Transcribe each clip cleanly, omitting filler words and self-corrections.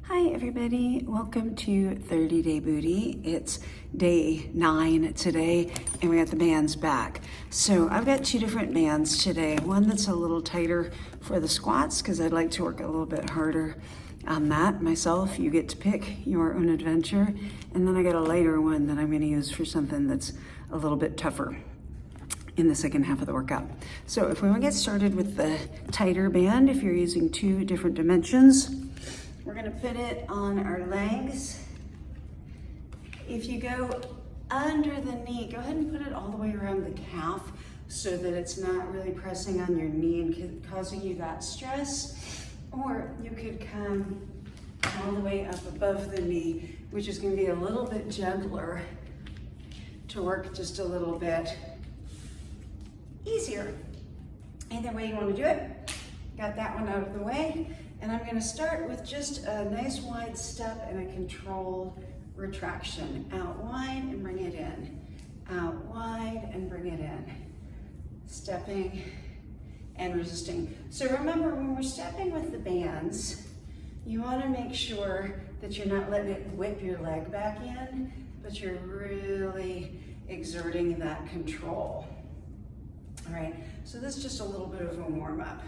Hi everybody, welcome to 30 Day Booty. It's day 9 today and we got the bands back. So I've got two different bands today. One that's a little tighter for the squats because I'd like to work a little bit harder on that myself. You get to pick your own adventure. And then I got a lighter one that I'm going to use for something that's a little bit tougher in the second half of the workout. So if we want to get started with the tighter band, if you're using two different dimensions, we're gonna put it on our legs. If you go under the knee, go ahead and put it all the way around the calf so that it's not really pressing on your knee and causing you that stress. Or you could come all the way up above the knee, which is gonna be a little bit gentler to work just a little bit easier. Either way you wanna do it. Got that one out of the way. And I'm gonna start with just a nice wide step and a controlled retraction. Out wide and bring it in. Out wide and bring it in. Stepping and resisting. So remember, when we're stepping with the bands, you wanna make sure that you're not letting it whip your leg back in, but you're really exerting that control. All right, so this is just a little bit of a warm up.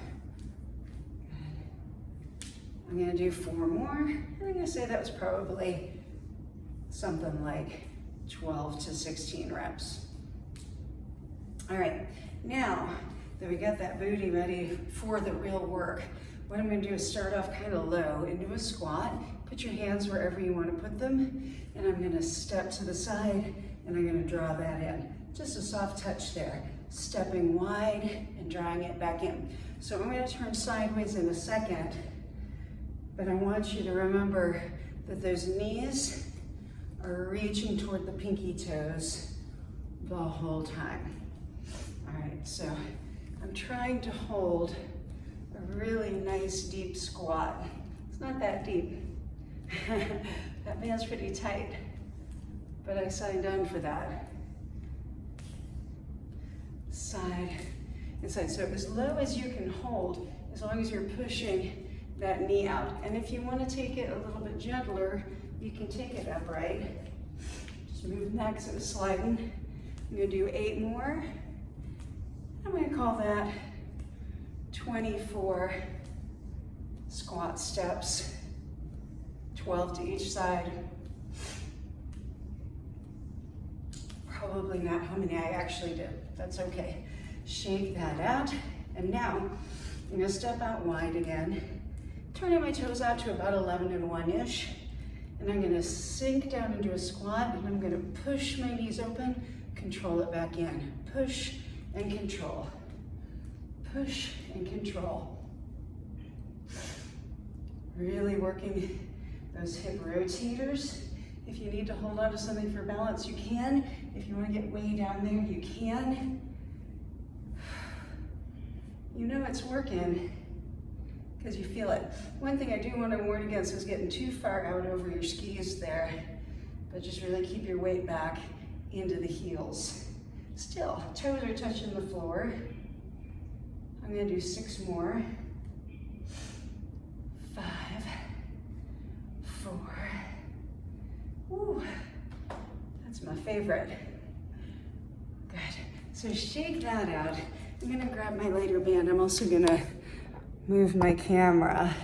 I'm gonna do 4 more. I'm gonna say that was probably something like 12 to 16 reps. All right, now that we got that booty ready for the real work, what I'm gonna do is start off kind of low into a squat. Put your hands wherever you wanna put them, and I'm gonna step to the side, and I'm gonna draw that in. Just a soft touch there. Stepping wide and drawing it back in. So I'm gonna turn sideways in a second, but I want you to remember that those knees are reaching toward the pinky toes the whole time. All right, so I'm trying to hold a really nice deep squat. It's not that deep. That band's pretty tight, but I signed on for that. Side and side, so as low as you can hold, as long as you're pushing that knee out. And if you want to take it a little bit gentler, you can take it upright. Just move that because it was sliding. I'm going to do 8 more. I'm going to call that 24 squat steps, 12 to each side. Probably not how many I actually did. That's okay. Shake that out. And now I'm going to step out wide again. Turning my toes out to about 11 and 1-ish. And I'm gonna sink down into a squat and I'm gonna push my knees open, control it back in. Push and control. Push and control. Really working those hip rotators. If you need to hold on to something for balance, you can. If you wanna get way down there, you can. You know it's working because you feel it. One thing I do want to warn against is getting too far out over your skis there, but just really keep your weight back into the heels. Still, toes are touching the floor. I'm gonna do 6 more. 5, 4. Ooh, that's my favorite. Good, so shake that out. I'm gonna grab my lighter band. I'm also gonna move my camera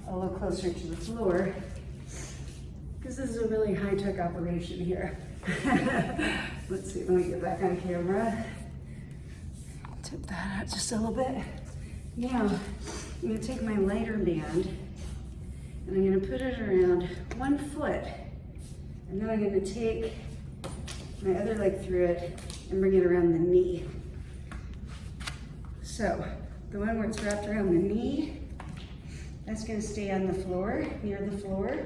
a little closer to the floor because this is a really high-tech operation here. Let's see, let me get back on camera. Tip that out just a little bit. Now, I'm gonna take my lighter band and I'm gonna put it around 1 foot, and then I'm gonna take my other leg through it and bring it around the knee. So, the one where it's wrapped around the knee, that's gonna stay on the floor, near the floor.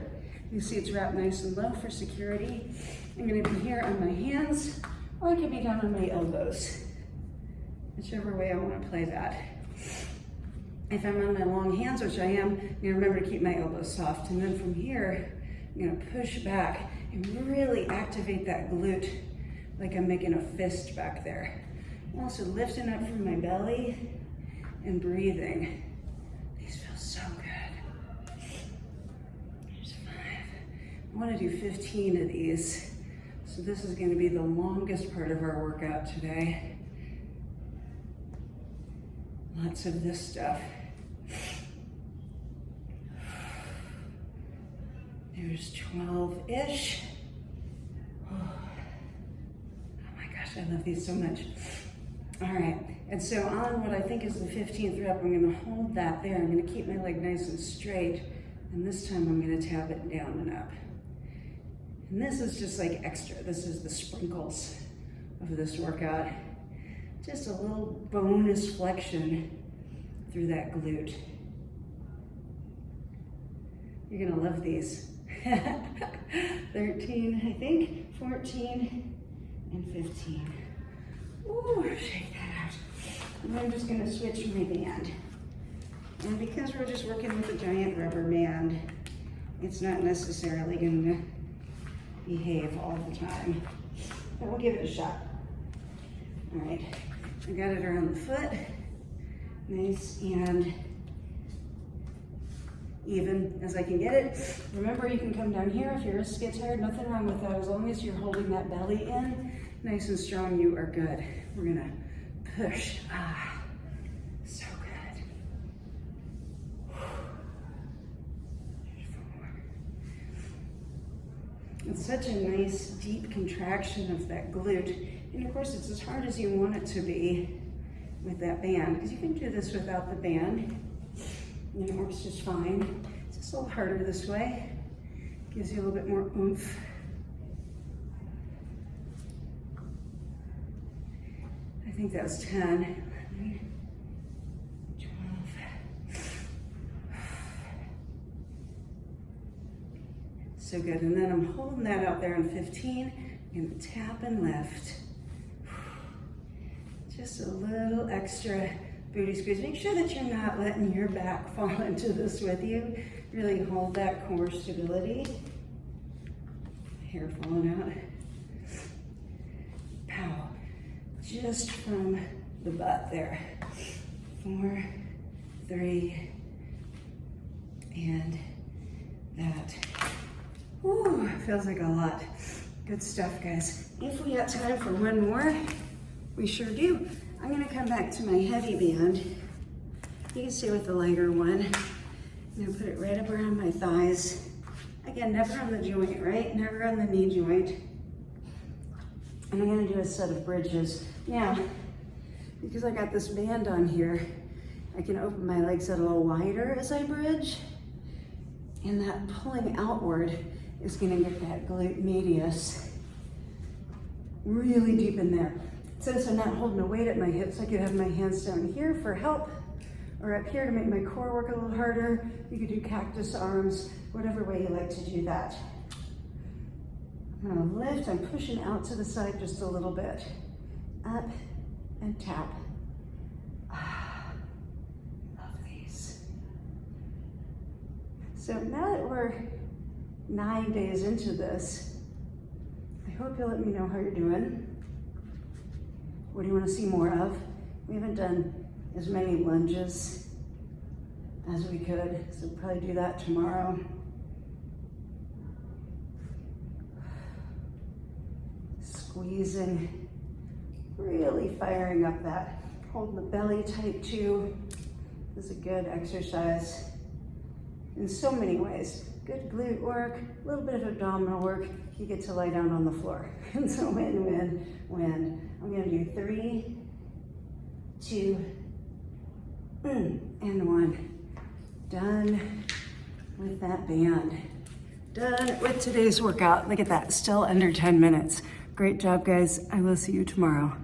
You see it's wrapped nice and low for security. I'm gonna be here on my hands, or I could be down on my elbows. Whichever way I wanna play that. If I'm on my long hands, which I am, I'm gonna remember to keep my elbows soft. And then from here, I'm gonna push back and really activate that glute like I'm making a fist back there. I'm also lifting up from my belly and breathing. These feel so good. I want to do 15 of these. So this is going to be the longest part of our workout today. Lots of this stuff. There's 12-ish. Oh my gosh, I love these so much. All right, and so on what I think is the 15th rep, I'm gonna hold that there. I'm gonna keep my leg nice and straight, and this time I'm gonna tap it down and up. And this is just like extra. This is the sprinkles of this workout. Just a little bonus flexion through that glute. You're gonna love these. 13, I think, 14, and 15. Ooh, shake that out. And I'm just gonna switch my band. And because we're just working with a giant rubber band, it's not necessarily gonna behave all the time. But we'll give it a shot. All right, I got it around the foot. Nice and even as I can get it. Remember, you can come down here if your wrists get tired, nothing wrong with that. As long as you're holding that belly in, nice and strong, you are good. We're gonna push. Ah, so good. There's 4 more. It's such a nice deep contraction of that glute. And of course, it's as hard as you want it to be with that band, because you can do this without the band. And it works just fine. It's just a little harder this way. Gives you a little bit more oomph. I think that was 10. 11, 12. So good. And then I'm holding that out there on 15. I'm gonna tap and lift. Just a little extra booty squeeze. Make sure that you're not letting your back fall into this with you. Really hold that core stability. Hair falling out. Pow. Just from the butt there. 4, 3, and that. Whew, feels like a lot. Good stuff, guys. If we got time for one more, we sure do. I'm gonna come back to my heavy band. You can stay with the lighter one. I'm gonna put it right up around my thighs. Again, never on the joint, right? Never on the knee joint. And I'm gonna do a set of bridges. Now, because I got this band on here, I can open my legs a little wider as I bridge. And that pulling outward is gonna get that glute medius really deep in there. Since I'm not holding a weight at my hips, I could have my hands down here for help, or up here to make my core work a little harder. You could do cactus arms, whatever way you like to do that. I'm gonna lift, I'm pushing out to the side just a little bit. Up and tap. Ah, love these. So now that we're 9 days into this, I hope you'll let me know how you're doing. What do you want to see more of? We haven't done as many lunges as we could, so we'll probably do that tomorrow. Squeezing, really firing up that. Holding the belly tight too. This is a good exercise in so many ways. Good glute work, a little bit of abdominal work. You get to lie down on the floor. And so when. I'm gonna do 3, 2, and 1. Done with that band. Done with today's workout. Look at that, still under 10 minutes. Great job, guys. I will see you tomorrow.